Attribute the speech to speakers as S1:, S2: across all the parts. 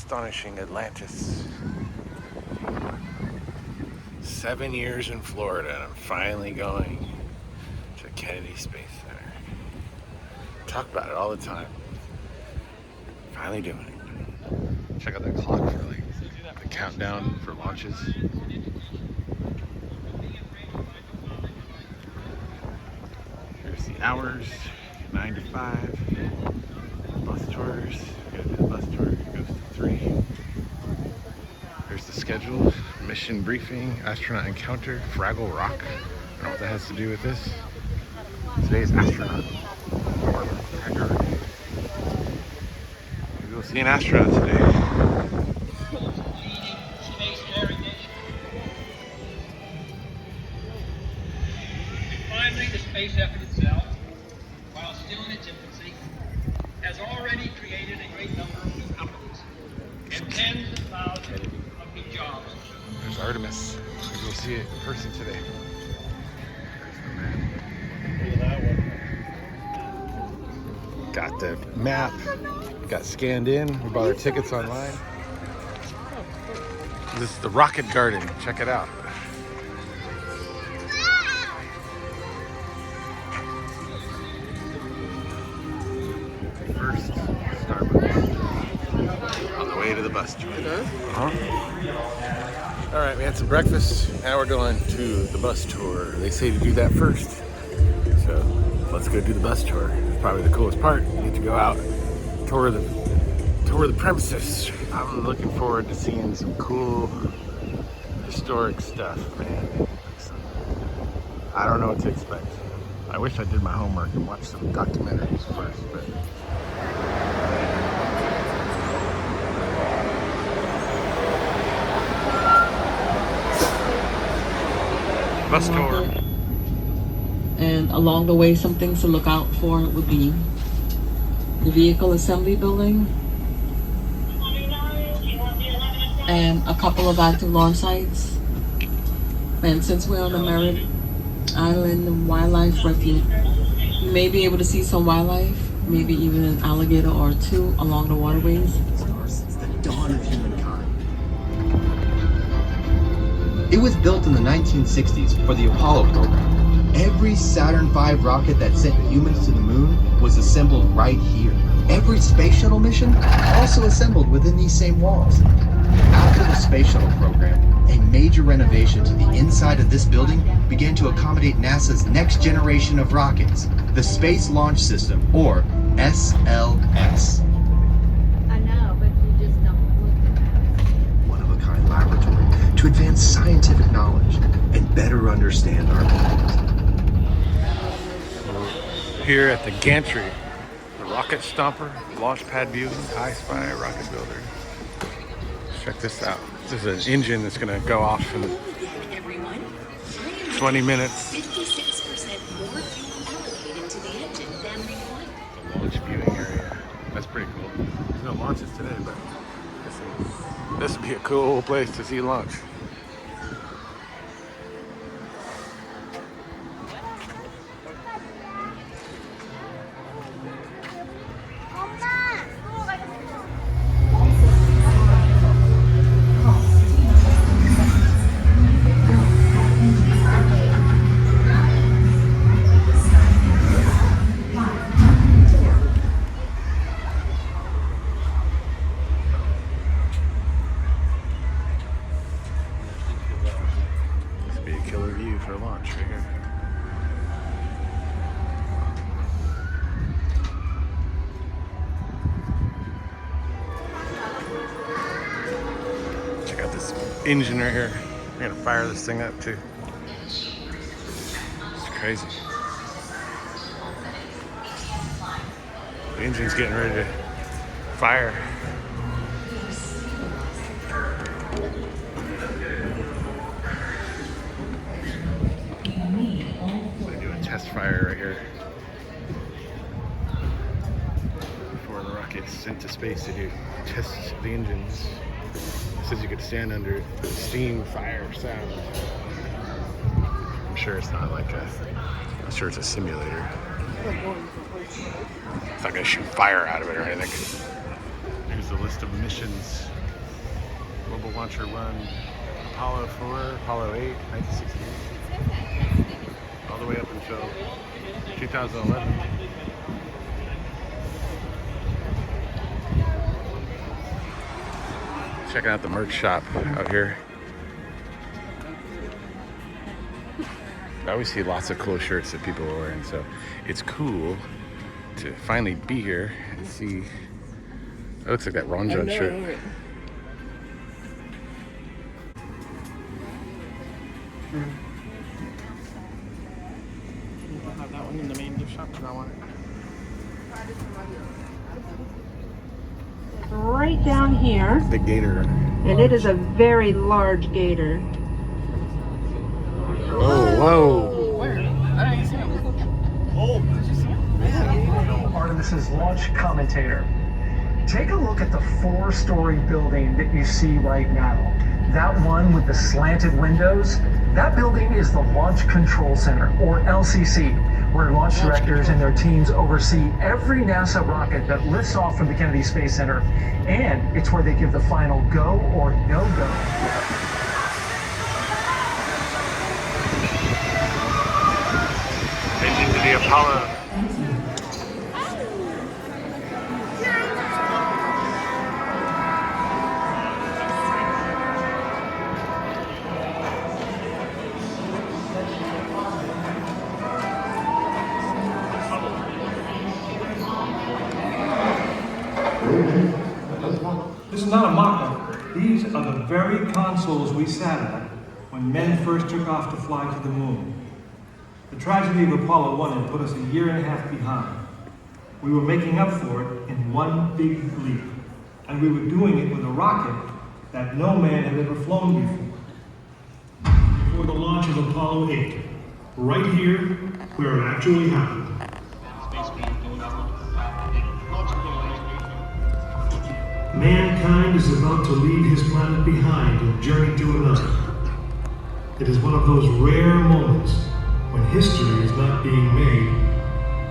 S1: astonishing Atlantis. 7 years in Florida, and I'm finally going to Kennedy Space Center. Talk about it all the time. Finally doing it. Check out that clock for like the countdown for launches. Here's the hours, 9 to 5. Bus tours. Gotta do the bus tour. It goes to 3. Here's the schedule. Mission briefing, astronaut encounter, Fraggle Rock. I don't know what that has to do with this. Today's astronaut. Maybe we'll see an astronaut today.
S2: Finally, the space effort itself, while still in its infancy, has already created a great number of new companies and tens of thousands of new jobs.
S1: There's Artemis. Maybe we'll see it in person today. Got the map. Got scanned in. We bought our tickets online. This is the Rocket Garden. Check it out. First Starbucks on the way to the bus tour. All right, we had some breakfast. Now we're going to the bus tour. They say to do that first, so let's go do the bus tour. It's probably the coolest part. You get to go out, tour the premises. I'm looking forward to seeing some cool historic stuff, man. I don't know what to expect. I wish I did my homework and watched some documentaries first, but. Bus tour.
S3: And along the way, some things to look out for would be the vehicle assembly building and a couple of active launch sites. And since we're on the Merritt Island Wildlife Refuge, you may be able to see some wildlife, maybe even an alligator or two along the waterways.
S4: Since the dawn of humankind. It was built in the 1960s for the Apollo program. Every Saturn V rocket that sent humans to the moon was assembled right here. Every space shuttle mission also assembled within these same walls. After the space shuttle program, a major renovation to the inside of this building began to accommodate NASA's next generation of rockets, the Space Launch System, or SLS.
S5: I know, but you just don't look at it.
S4: One-of-a-kind laboratory to advance scientific knowledge and better understand our planet.
S1: Here at the gantry, the rocket stomper, launch pad viewing, high spy, rocket builder. Check this out. This is an engine that's going to go off in 20 minutes.
S6: 56% more fuel allocated to the engine than required.
S1: The launch viewing area. That's pretty cool. There's no launches today, but this would be a cool place to see launch. For launch right here. Check out this engine right here. We're gonna fire this thing up too. It's crazy. The engine's getting ready to fire. Test fire right here before the rocket's sent to space to do test the engines. It says you could stand under steam, fire, sound. I'm sure it's not like I'm sure it's a simulator. It's not gonna shoot fire out of it or anything. Here's the list of missions. Global Launcher 1, Apollo 4, Apollo 8, 1968, all the way up until 2011. Checking out the merch shop out here. I always see lots of cool shirts that people are wearing, so it's cool to finally be here and see. It looks like that Ron Judd shirt.
S7: I'll have that one in the main gift shop because I want it.
S8: Right down here,
S1: The gator.
S8: and it is a very large gator.
S1: Oh, whoa.
S9: Artemis's launch commentator. Take a look at the 4-story building that you see right now. That one with the slanted windows, that building is the Launch Control Center, or LCC, where launch directors and their teams oversee every NASA rocket that lifts off from the Kennedy Space Center, and it's where they give the final go or no-go.
S1: Into the Apollo.
S10: This is not a mock-up. These are the very consoles we sat at when men first took off to fly to the moon. The tragedy of Apollo 1 had put us a year and a half behind. We were making up for it in one big leap, and we were doing it with a rocket that no man had ever flown before. Before the launch of Apollo 8, right here, where it actually happened. Mankind is about to leave his planet behind and journey to another. It is one of those rare moments when history is not being made,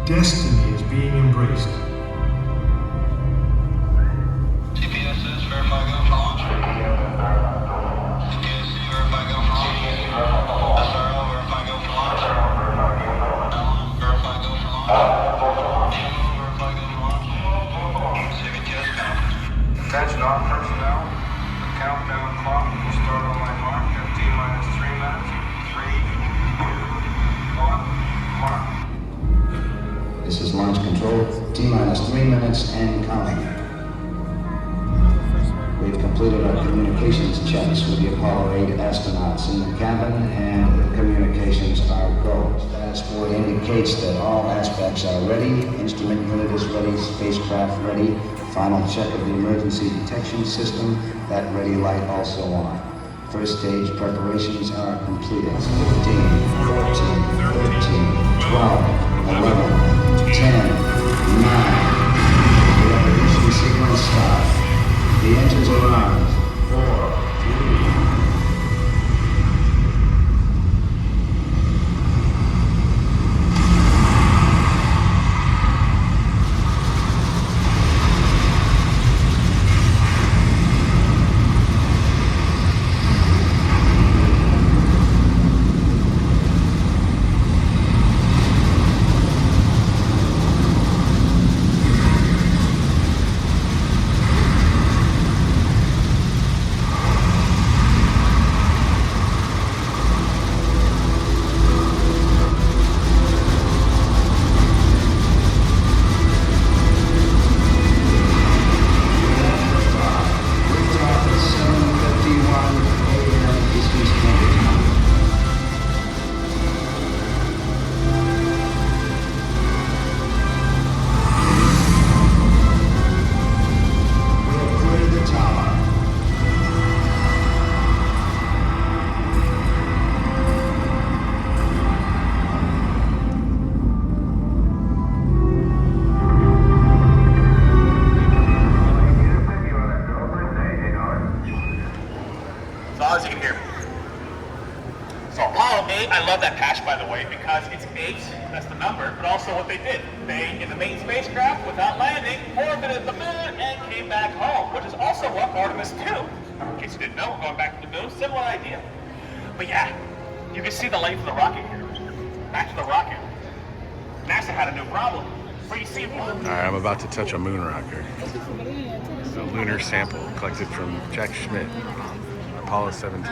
S10: destiny is being embraced.
S2: TPSS, verify go for launch. TPSC, verify go for launch. SRO, verify go for launch. LM, verify go for launch. DMO, verify go for launch. CVTS count.
S11: Attention all personnel. The countdown clock will start on my mark at T-minus 3 minutes. 3, 2, 1, mark.
S12: This is launch control, T-minus 3 minutes and counting. We've completed our communications checks with the Apollo 8 astronauts in the cabin, and the communications are go. Status board indicates that all aspects are ready, instrument unit is ready, spacecraft ready, final check of the emergency detection system, that ready light also on. First stage preparations are completed. 15, 14, 13, 12, 11, 10, 9. The evolution sequence start. The engines are on. 4, 3.
S1: As long as you can hear me. So Apollo
S13: I love that patch, by the way, because it's 8, that's the number, but also what they did. They, in the main spacecraft, without landing, orbited the moon and came back home, which is also what Artemis 2, in case you didn't know, going back to the moon, similar idea. But yeah, you can see the length of the rocket here. Back to the rocket. NASA had a new problem. Where you see
S1: Alright, I'm about to touch a moon rocker. It's a lunar sample collected from Jack Schmitt, Apollo 17.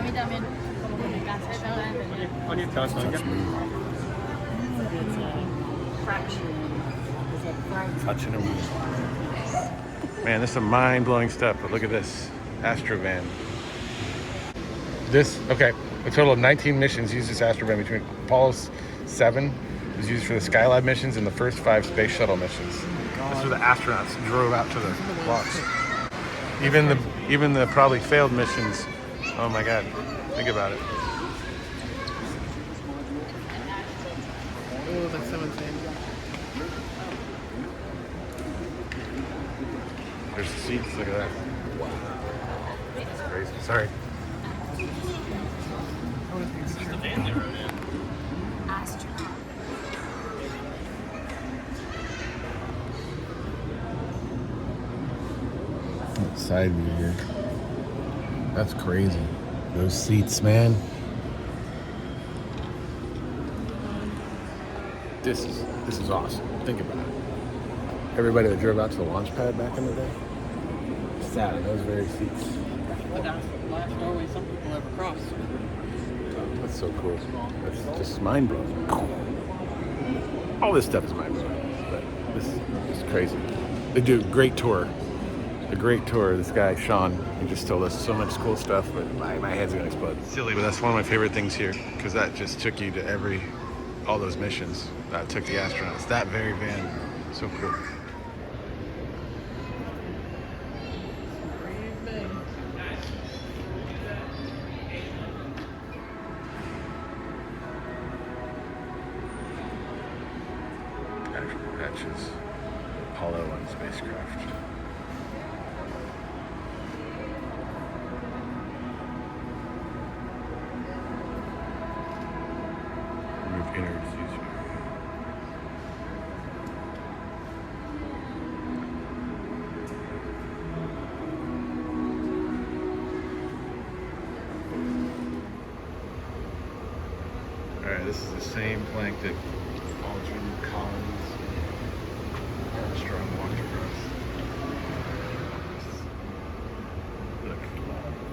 S1: Touch moon rocker. Touching a moon rocker. Man, this is a mind-blowing stuff, but look at this. Astrovan. Okay, a total of 19 missions used this Astrovan between Apollo 7 was used for the Skylab missions and the first 5 space shuttle missions. This is where the astronauts drove out to the blocks. Even the probably failed missions. Oh my God, think about it.
S7: Oh, that's so insane.
S1: There's the seats, look at that. That's crazy, sorry.
S13: This is the van they rode in.
S1: Side view here. That's crazy. Those seats, man. This is awesome. Think about it. Everybody that drove out to the launch pad back in the day sat in those very seats.
S7: But that's the last doorway some people ever crossed.
S1: That's so cool. That's just mind blowing. All this stuff is mind blowing, but this is crazy. They do a great tour. A great tour. This guy Sean, he just told us so much cool stuff, but my head's gonna explode. Silly, but that's one of my favorite things here because that just took you to all those missions. That took the astronauts. That very van, so cool. Actual patches. Apollo 1 spacecraft. Remove innards user. Alright, this is the same plank that Aldrin, Collins, Armstrong walked across. Look.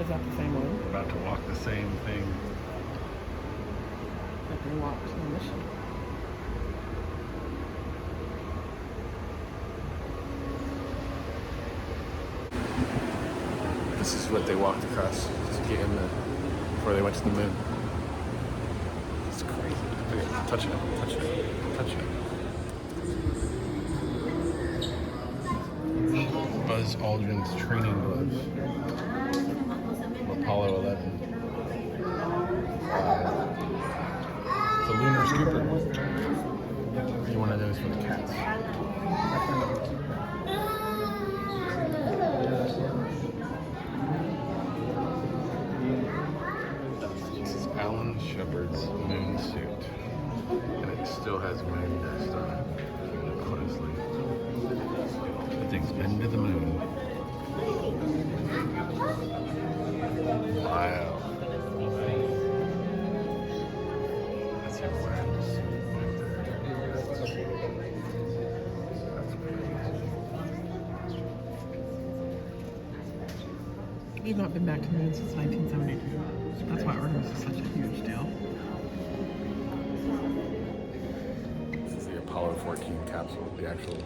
S7: Is that the same one?
S1: We're about to walk the same thing.
S7: Like we walked to the mission.
S1: This is what they walked across to get in before they went to the moon. It's crazy. Look at it. Touching it, touching it, touching it. Buzz Aldrin's training gloves from Apollo 11. It's a lunar scooper. Maybe one of those for the cats. This is Alan Shepard's moon suit, and it still has moon dust on it. If you look closely, the thing's been to the moon. Wow. That's him wearing the suit right there. That's crazy.
S7: We've not been back to the moon since 1972. That's why Artemis is such a huge deal.
S1: This is the Apollo 14 capsule, the actual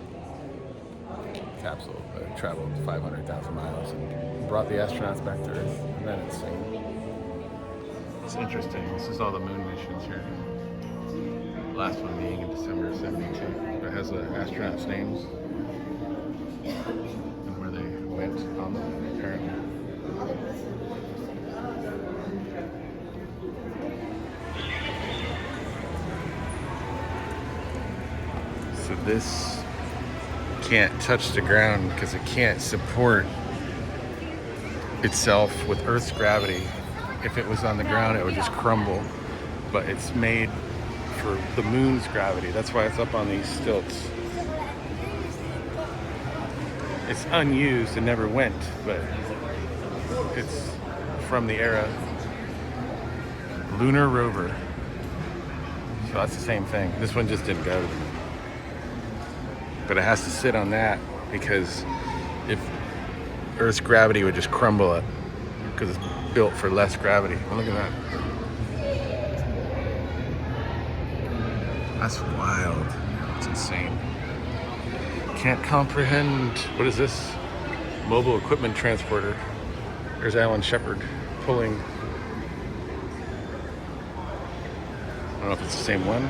S1: capsule that traveled 500,000 miles and brought the astronauts back to Earth. And then it's It's interesting. This is all the moon missions here. The last one being in December of '72. It has the astronauts' names and where they went on them, apparently. So this can't touch the ground because it can't support itself with Earth's gravity. If it was on the ground, it would just crumble. but it's made for the moon's gravity. That's why it's up on these stilts. It's unused and never went, but it's from the era. Lunar rover. So that's the same thing. This one just didn't go to the moon. But it has to sit on that because if Earth's gravity would just crumble it because it's built for less gravity. Oh, look at that. That's wild. It's insane. Can't comprehend. What is this? Mobile equipment transporter. There's Alan Shepard pulling. I don't know if it's the same one.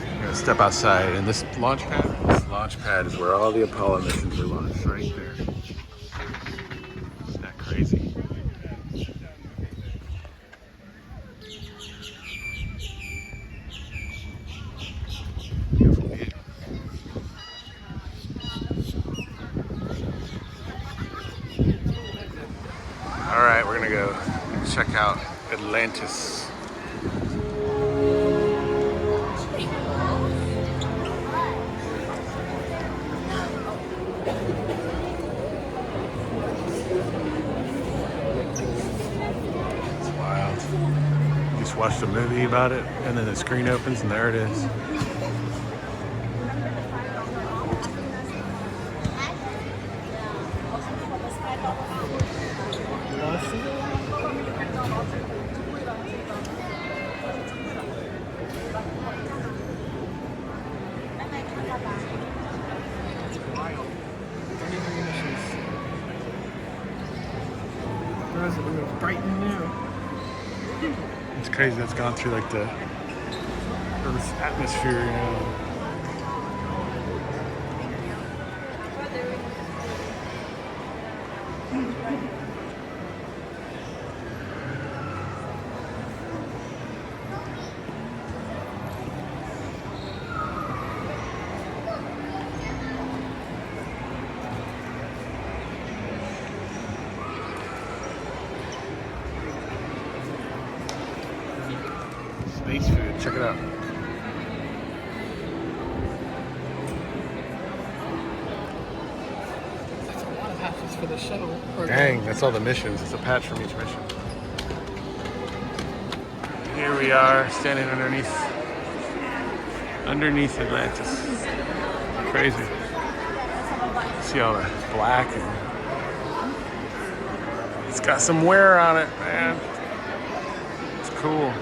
S1: I'm gonna step outside, and this launch pad is where all the Apollo missions were launched, right there. Isn't that crazy? Beautiful view. All right, we're gonna go check out Atlantis. Just watched a movie about it, and then the screen opens, and there it is.
S7: It was bright and new.
S1: It's crazy that's gone through like the Earth's atmosphere, you know. Space food, check it out.
S7: That's a lot of patches for the shuttle program.
S1: Dang, that's all the missions. It's a patch from each mission. Here we are, standing underneath Atlantis. Crazy. See all the black, and it's got some wear on it, man. It's cool.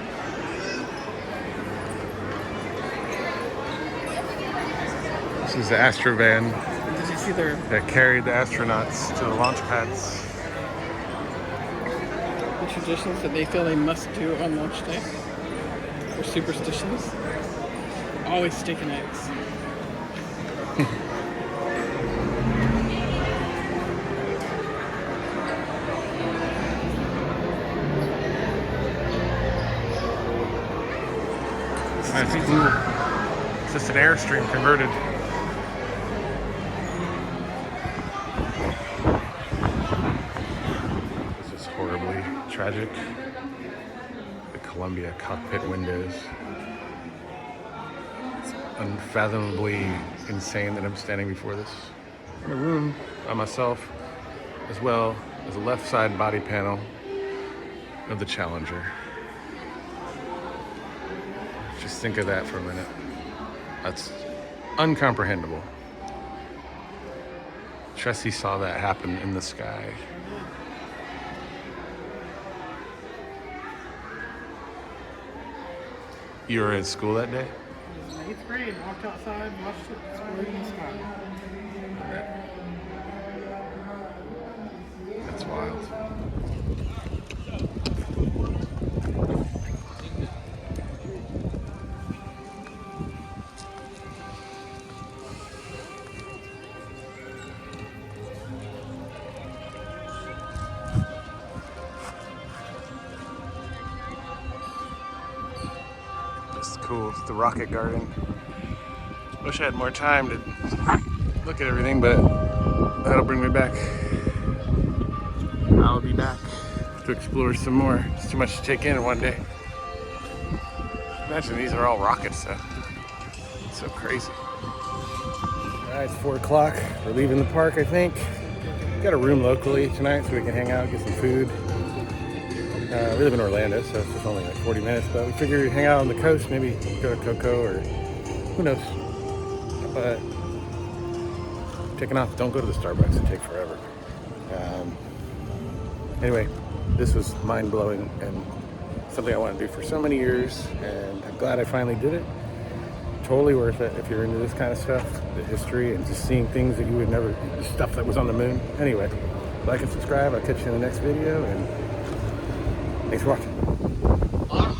S1: This is the Astrovan
S7: Did you see their
S1: that carried the astronauts to the launch pads.
S7: the traditions that they feel they must do on launch day? Or superstitions? Always steak and eggs.
S1: That's cool. It's just an Airstream converted. This is horribly tragic. The Columbia cockpit windows. It's unfathomably insane that I'm standing before this in a room by myself, as well as the left side body panel of the Challenger. Just think of that for a minute. That's uncomprehendable. Tressie saw that happen in the sky. You were in school that day?
S7: I was in 8th grade, walked outside, watched it explode in the sky.
S1: That's wild. It's cool. It's the rocket garden. Wish I had more time to look at everything, but that'll bring me back. I'll be back to explore some more. It's too much to take in one day. Imagine these are all rockets though. It's so crazy. Alright, it's 4 o'clock. We're leaving the park, I think. Got a room locally tonight so we can hang out, get some food. We live in Orlando, so it's just only like 40 minutes, but we figured we'd hang out on the coast, maybe go to Coco or who knows. But taking off, don't go to the Starbucks, it takes forever. Anyway, this was mind-blowing and something I want to do for so many years, and I'm glad I finally did it. Totally worth it if you're into this kind of stuff, the history and just seeing things that you would never, stuff that was on the moon. Anyway, like and subscribe. I'll catch you in the next video, and thanks for watching.